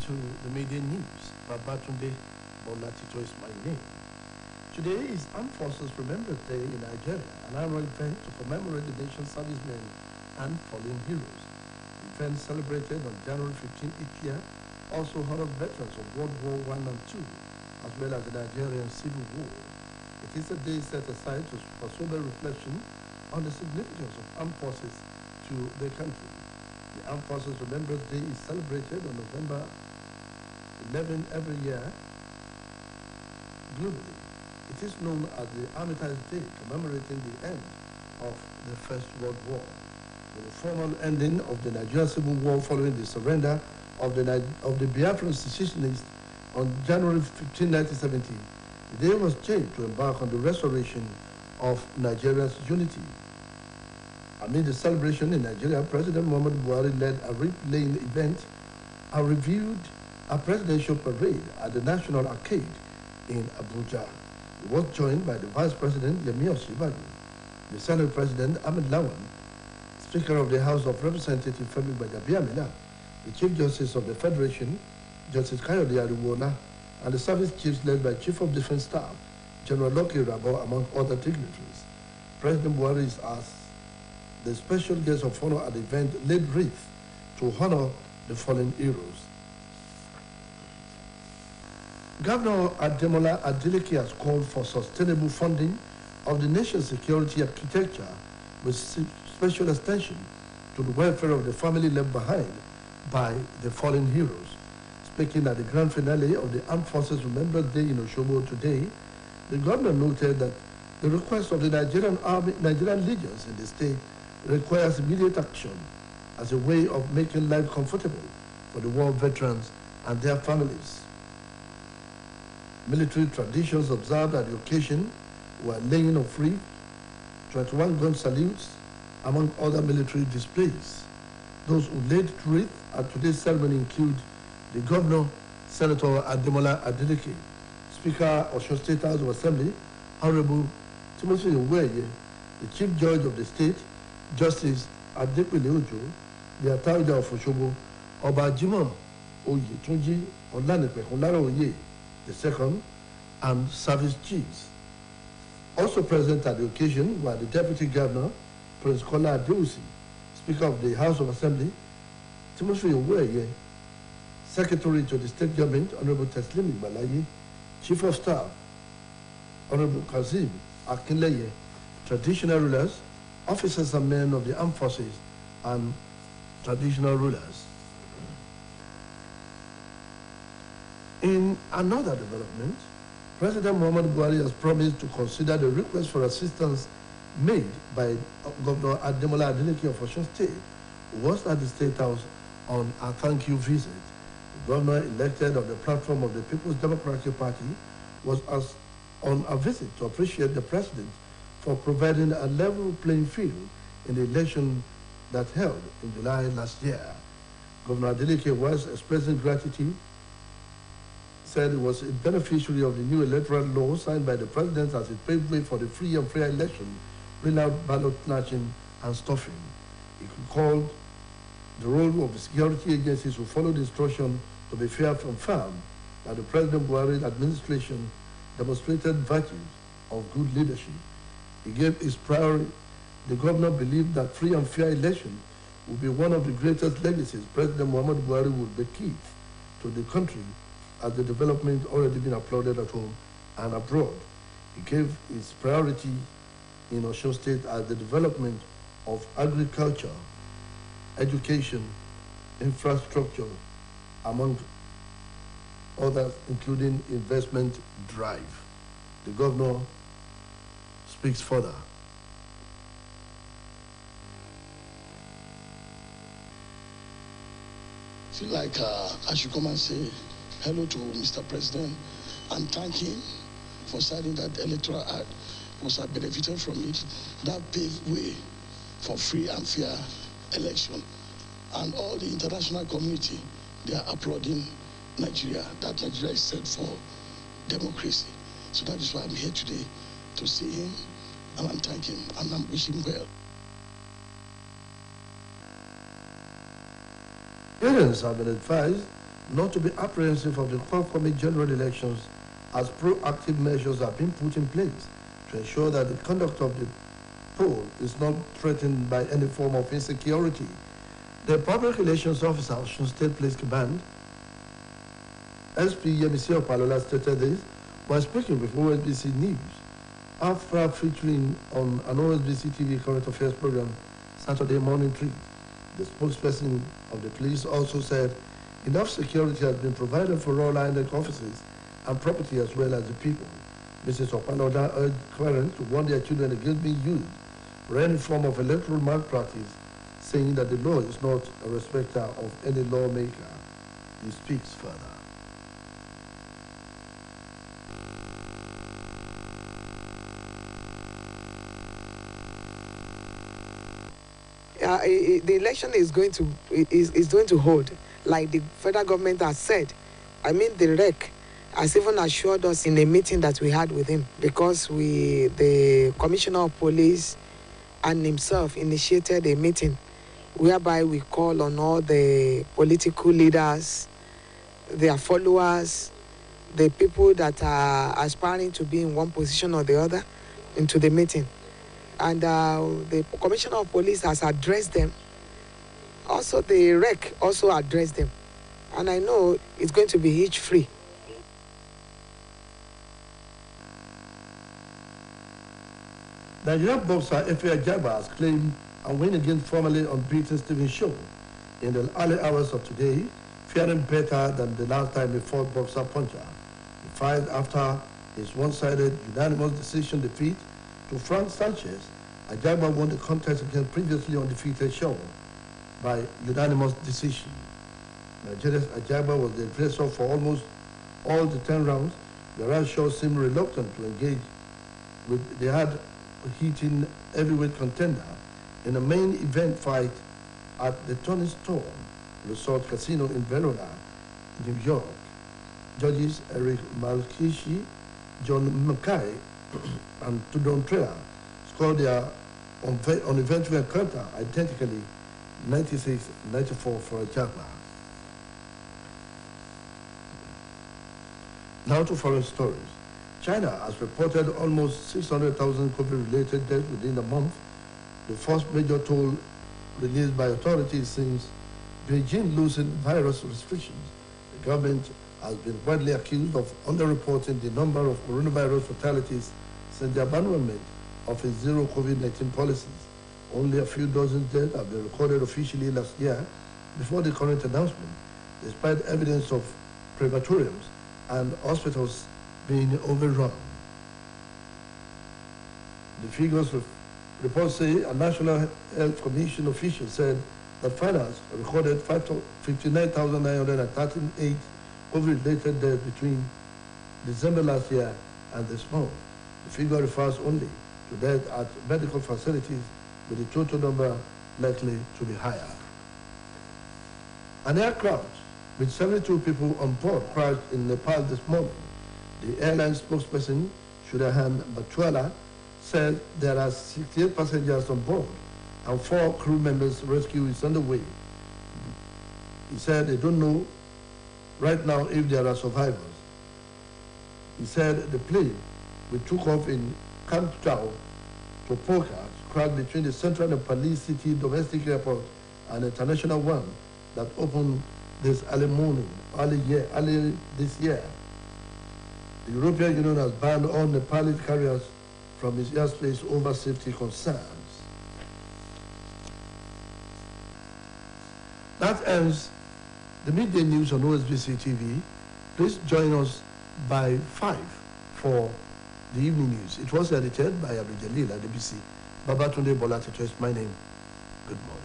to the media news. Babatunde Bolatito is my name. Today is Armed Forces Remembrance Day in Nigeria, an annual event to commemorate the nation's servicemen and fallen heroes. The event celebrated on January 15 each year also honors veterans of World War I and II, as well as the Nigerian Civil War. It is a day set aside for sober reflection on the significance of armed forces to the country. The Armed Forces Remembrance Day is celebrated on November 11 every year globally. It is known as the Armistice Day, commemorating the end of the First World War. With the formal ending of the Nigerian Civil War following the surrender of the Biafran secessionists on January 15, 1970, the day was changed to embark on the restoration of Nigeria's unity. Amid the celebration in Nigeria, President Muhammadu Buhari led a wreath-laying event and reviewed a presidential parade at the National Arcade in Abuja. He was joined by the Vice President Yemi Osinbajo, the Senate President Ahmed Lawan, Speaker of the House of Representatives Femi Gbajabiamila, the Chief Justice of the Federation, Justice Kayode Ariwoola, and the service chiefs led by Chief of Defense Staff, General Loke Rabo, among other dignitaries. President Buhari is asked the special guest of honor at the event laid wreath to honor the fallen heroes. Governor Ademola Adeleke has called for sustainable funding of the nation's security architecture with special attention to the welfare of the family left behind by the fallen heroes. Speaking at the grand finale of the Armed Forces Remembrance Day in Osogbo today, the governor noted that the request of the Nigerian legions in the state requires immediate action as a way of making life comfortable for the war veterans and their families. Military traditions observed at the occasion were laying of wreath, 21 gun salutes, among other military displays. Those who laid wreath at today's ceremony include the Governor, Senator Ademola Adeleke, Speaker of Osun State House of Assembly, Honorable Timothy Oweye, the Chief Judge of the State, Justice Adepele Ojo, the Attorney of Osogbo, Oba Jimoh Oyetunji Olanipekunle Oye, the second, and service chiefs. Also present at the occasion were the Deputy Governor, Prince Kola Adewusi, Speaker of the House of Assembly, Timothy Oweye, Secretary to the State Government, Honorable Teslim Igbalaye, Chief of Staff, Honorable Kazim Akinleye, traditional rulers, officers and men of the armed forces, and traditional rulers. In another development, President Muhammadu Buhari has promised to consider the request for assistance made by Governor Ademola Adeleke of Osun State, who was at the State House on a thank you visit. The governor, elected on the platform of the People's Democratic Party, was asked on a visit to appreciate the president for providing a level playing field in the election that held in July last year. Governor Adeleke was expressing gratitude, said he was a beneficiary of the new electoral law signed by the president as it paved way for the free and fair election, without ballot snatching and stuffing. He called the role of the security agencies who followed the instruction to be fair and firm, that the President Buhari administration demonstrated virtues of good leadership. He gave his priority. The governor believed that free and fair election would be one of the greatest legacies President Muhammadu Buhari would bequeath to the country, as the development already been applauded at home and abroad. He gave his priority in Osun State as the development of agriculture, education, infrastructure, among others, including investment drive. The governor speaks further. Feel like I should come and say hello to Mr. President and thank him for signing that electoral act. Because I benefited from it. That paved way for free and fair election. And all the international community, they are applauding Nigeria. That Nigeria is set for democracy. So that is why I'm here today, to see him, and I'm thanking him, and I'm wishing him well. Parents have been advised not to be apprehensive of the forthcoming general elections, as proactive measures have been put in place to ensure that the conduct of the poll is not threatened by any form of insecurity. The Public Relations Officer of Osun State Police Command, SP Yemisi Opalola, stated this while speaking with OSBC News after featuring on an OSBC TV current affairs program Saturday morning treat. The spokesperson of the police also said enough security has been provided for all INEC offices and property as well as the people. Mrs. Opalola urged parents to warn their children against being used for any form of electoral malpractice, saying that the law is not a respecter of any lawmaker. He speaks further. The election is going to hold, like the federal government has said. I mean, the REC has even assured us in a meeting that we had with him, because the Commissioner of Police and himself initiated a meeting whereby we call on all the political leaders, their followers, the people that are aspiring to be in one position or the other into the meeting. And the Commissioner of Police has addressed them. Also, the REC also addressed them. And I know it's going to be hitch-free. Nigerian boxer Efe Ajagba has claimed and win against formerly unbeaten Stephen Shaw in the early hours of today, faring better than the last time he fought boxer Puncher. He fired after his one-sided unanimous decision defeat to Frank Sanchez. Ajagba won the contest against previously undefeated Shaw by unanimous decision. Nigeria's Ajagba was the aggressor for almost all the 10 rounds, whereas Shaw seemed reluctant to engage with the hard-hitting heavyweight contender in a main event fight at the Tony Storm Resort Casino in Verona, New York. Judges Eric Malkishi, John Mackay, and Tudor Trailer scored their uneventful encounter identically 96-94 for Ajagba. Now to foreign stories. China has reported almost 600,000 COVID-related deaths within a month, the first major toll released by authorities since Beijing loosened virus restrictions. The government has been widely accused of underreporting the number of coronavirus fatalities since the abandonment of its zero COVID-19 policies. Only a few dozen deaths have been recorded officially last year before the current announcement, despite evidence of crematoriums and hospitals being overrun. The figures of reports say a National Health Commission official said that finance recorded 59,938 COVID-related deaths between December last year and this month. The figure refers only to deaths at medical facilities, with the total number likely to be higher. An aircraft with 72 people on board crashed in Nepal this morning. The airline spokesperson, Shudahan Batwala, said there are 68 passengers on board and 4 crew members' rescue is underway. He said they don't know right now if there are survivors. He said the plane, which took off in Kamchau to Pokhara, crashed between the central Nepalese city domestic airport and international one that opened this early this year. The European Union has banned all Nepali carriers from its airspace over safety concerns. That ends the midday news on OSBC TV. Please join us by 5 for the evening news. It was edited by Abdul Jalil at ABC. Babatunde Bolatito is my name. Good morning.